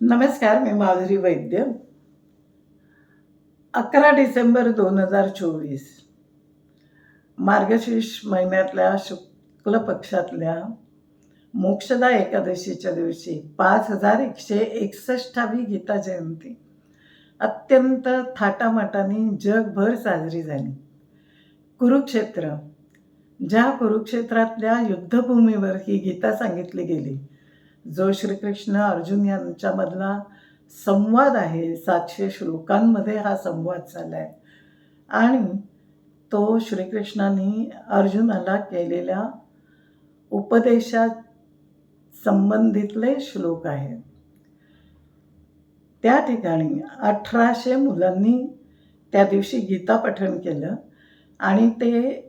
नमस्कार, मी माधुरी वैद्य. 11 डिसेंबर 2024 मार्गशीर्ष महिन्यातल्या शुक्ल पक्षातल्या मोक्षदा एकादशीच्या दिवशी 5161वी गीता जयंती अत्यंत थाटामाटाने जगभर साजरी झाली. कुरुक्षेत्र, ज्या कुरुक्षेत्रातल्या युद्धभूमीवर ही गीता सांगितली गेली, जो श्रीकृष्ण अर्जुन यांच्यामधला संवाद आहे, 700 श्लोकांमध्ये हा संवाद झाला आहे आणि तो श्रीकृष्णाने अर्जुनाला केलेल्या उपदेशा संबंधितले श्लोक आहेत. त्या ठिकाणी 1800 मुलांनी त्या दिवशी गीता पठण केलं आणि ते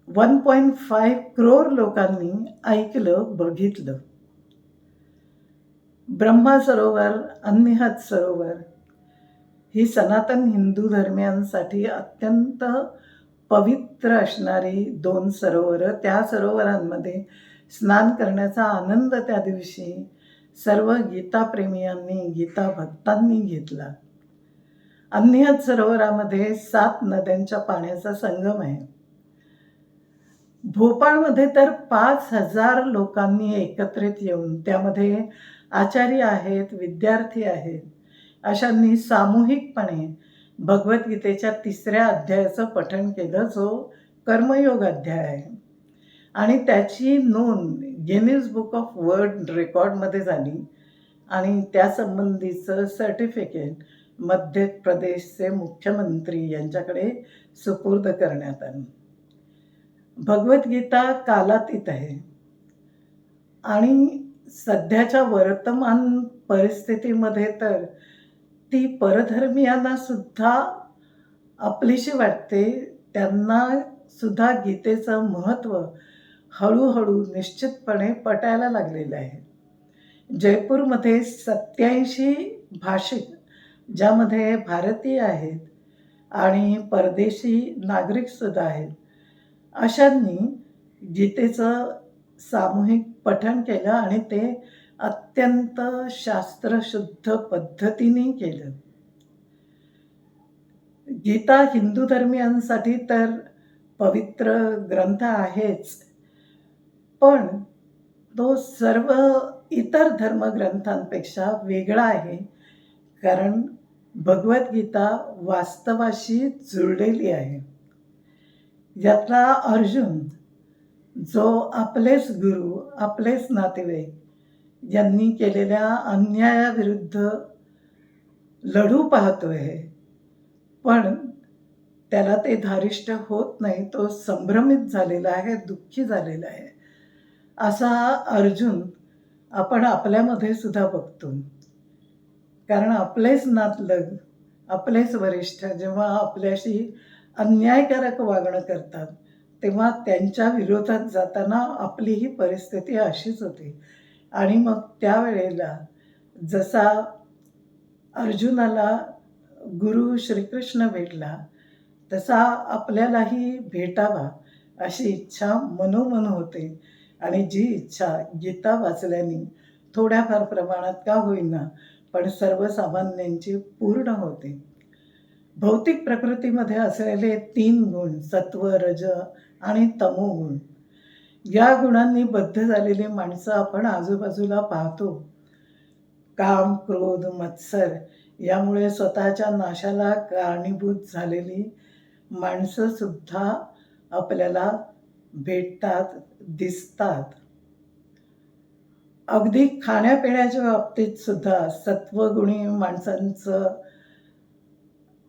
1.5 करोड लोकांनी ऐकलं, बघितलं. ब्रह्मा सरोवर, अन्निहत सरोवर ही सनातन हिंदू धर्मियांसाठी अत्यंत पवित्र असणारी 2 सरोवरं. त्या सरोवरांमध्ये स्नान करण्याचा आनंद त्या दिवशी सर्व गीताप्रेमियांनी, गीता भक्तांनी घेतला. अन्निहत सरोवरामध्ये 7 नद्यांच्या पाण्याचा संगम आहे. भोपाळमध्ये तर 5000 लोकांनी एकत्रित येऊन, त्यामध्ये आचार्य आहेत, विद्यार्थी आहेत, अशांनी सामूहिकपणे भगवद्गीतेच्या 3ऱ्या अध्यायाचं पठण केलं, जो कर्मयोग अध्याय आहे. आणि त्याची नोंद गिनीज बुक ऑफ वर्ल्ड रेकॉर्डमध्ये झाली आणि त्यासंबंधीचं सर्टिफिकेट मध्य प्रदेशचे मुख्यमंत्री यांच्याकडे सुपूर्द करण्यात आलं. भगवद्गीता कालातीत आहे आणि सध्याच्या वर्तमान परिस्थितीमध्ये तर ती परधर्मीयांना सुद्धा आपलीशी वाटते. त्यांना सुद्धा गीतेचं महत्त्व हळूहळू निश्चितपणे पटायला लागलेलं आहे. जयपूरमध्ये 87 भाषिक, ज्यामध्ये भारतीय आहेत आणि परदेशी नागरिकसुद्धा आहेत, अशांनी गीतेचं सामूहिक पठण केलं आणि ते अत्यंत शास्त्रशुद्ध पद्धतीने केलं. गीता हिंदू धर्मियांसाठी तर पवित्र ग्रंथ आहेच, पण तो सर्व इतर धर्मग्रंथांपेक्षा वेगळा आहे, कारण भगवद्गीता वास्तवाशी जुळलेली आहे. यातला अर्जुन, जो आपलेच गुरु, आपलेच नातेवाईक यांनी केलेल्या अन्यायाविरुद्ध लढू पाहतोय, पण त्याला ते धारिष्ट होत नाही. तो संभ्रमित झालेला आहे, दुःखी झालेला आहे. असा अर्जुन आपण आपल्यामध्ये सुद्धा बघतो, कारण आपलेच नातलग, आपलेच वरिष्ठ जेव्हा आपल्याशी अन्यायकारक वागणं करतात, तेव्हा त्यांच्या विरोधात जाताना आपली ही परिस्थिती अशीच होती. आणि मग त्यावेळेला जसा अर्जुनाला गुरु श्रीकृष्ण भेटला, तसा आपल्यालाही भेटावा अशी इच्छा मनोमन होते. आणि जी इच्छा गीता वाचल्याने थोड्याफार प्रमाणात का होईना, पण सर्वसामान्यांची पूर्ण होते. भौतिक प्रकृतीमध्ये असलेले 3 गुण, सत्व, रज आणि तमोगुण, या गुणांनी बद्ध झालेली माणसं आपण आजूबाजूला पाहतो. काम, क्रोध, मत्सर यामुळे स्वतःच्या नाशाला कारणीभूत झालेली माणसं सुद्धा आपल्याला भेटतात, दिसतात. अगदी खाण्यापिण्याच्या बाबतीत सुद्धा सत्वगुणी माणसांचं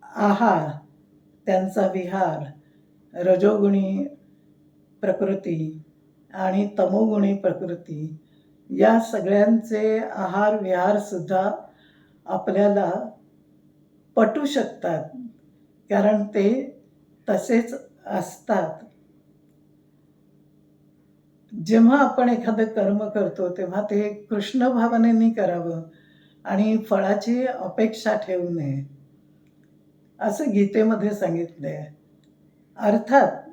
आहार, त्यांचा विहार, रजोगुणी प्रकृती आणि तमोगुणी प्रकृती, या सगळ्यांचे आहार विहार सुद्धा आपल्याला पटू शकतात, कारण ते तसेच असतात. जेव्हा आपण एखादं कर्म करतो तेव्हा ते कृष्ण भावनेने करावं आणि फळाची अपेक्षा ठेवू नये, असं गीतेमध्ये सांगितलं आहे. अर्थात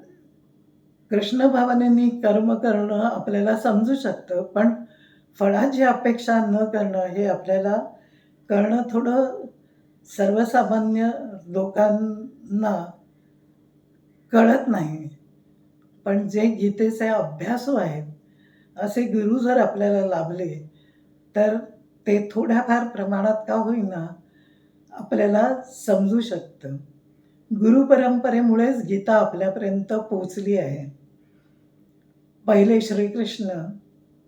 कृष्ण भावनेने कर्म करणं आपल्याला समजू शकतं, पण फळाची अपेक्षा न करणं हे आपल्याला करणं थोडं सर्वसामान्य लोकांना कळत नाही. पण जे गीतेचे अभ्यासू आहेत, असे गुरु जर आपल्याला लाभले, तर ते थोड्याफार प्रमाणात का होईना आपल्याला समजू शकतं. गुरुपरंपरेमुळेच गीता आपल्यापर्यंत पोहोचली आहे. पहिले श्रीकृष्ण,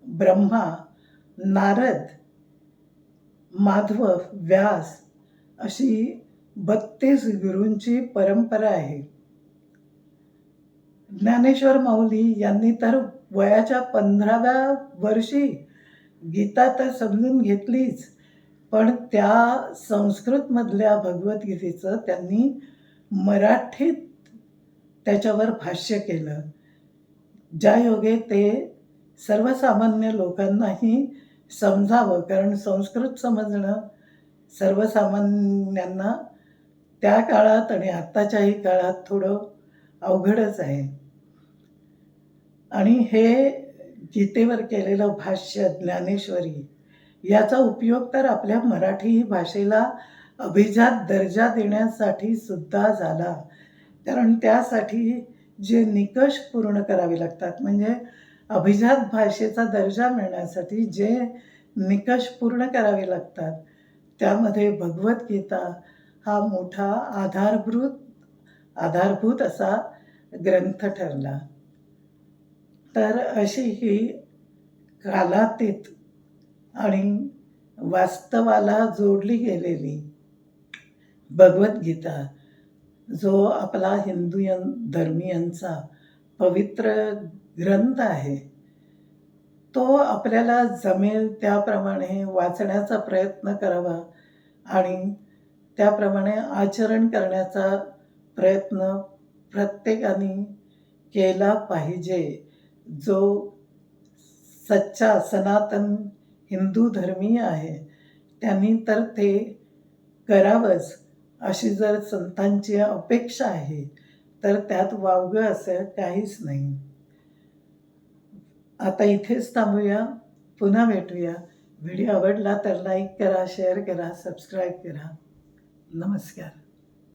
ब्रह्मा, नारद, माधव, व्यास अशी 32 गुरूंची परंपरा आहे. ज्ञानेश्वर माऊली यांनी तर वयाच्या 15व्या वर्षी गीता तर समजून घेतलीच, पण त्या संस्कृतमधल्या भगवद्गीतेचं त्यांनी मराठीत त्याच्यावर भाष्य केलं. ज्यायोगे ते सर्वसामान्य लोकांनाही समजावं, कारण संस्कृत समजणं सर्वसामान्यांना त्या काळात आणि आत्ताच्याही काळात थोडं अवघडच आहे. आणि हे गीतेवर केलेलं भाष्य ज्ञानेश्वरी याचा उपयोग तर आपल्या मराठी भाषेला अभिजात दर्जा देण्यासाठी सुद्धा झाला. कारण त्यासाठी जे निकष पूर्ण करावे लागतात, म्हणजे अभिजात भाषेचा दर्जा मिळण्यासाठी जे निकष पूर्ण करावे लागतात, त्यामध्ये भगवद्गीता हा मोठा आधारभूत असा ग्रंथ ठरला. तर अशी ही कालातीत आणि वास्तवाला जोडली गेलेली भगवद्गीता, जो आपला हिंदू धर्मियांचा पवित्र ग्रंथ आहे, तो आपल्याला जमेल त्याप्रमाणे वाचण्याचा प्रयत्न करावा आणि त्याप्रमाणे आचरण करण्याचा प्रयत्न प्रत्येकाने केला पाहिजे. जो सच्चा सनातन हिंदू धर्मीय आहे त्यांनी तर ते करावंच, अशी जर संतांची अपेक्षा आहे, तर त्यात वावगं असं काहीच नाही. आता इथेच थांबूया. पुन्हा भेटूया. व्हिडिओ आवडला तर लाईक करा, शेअर करा, सबस्क्राईब करा. नमस्कार.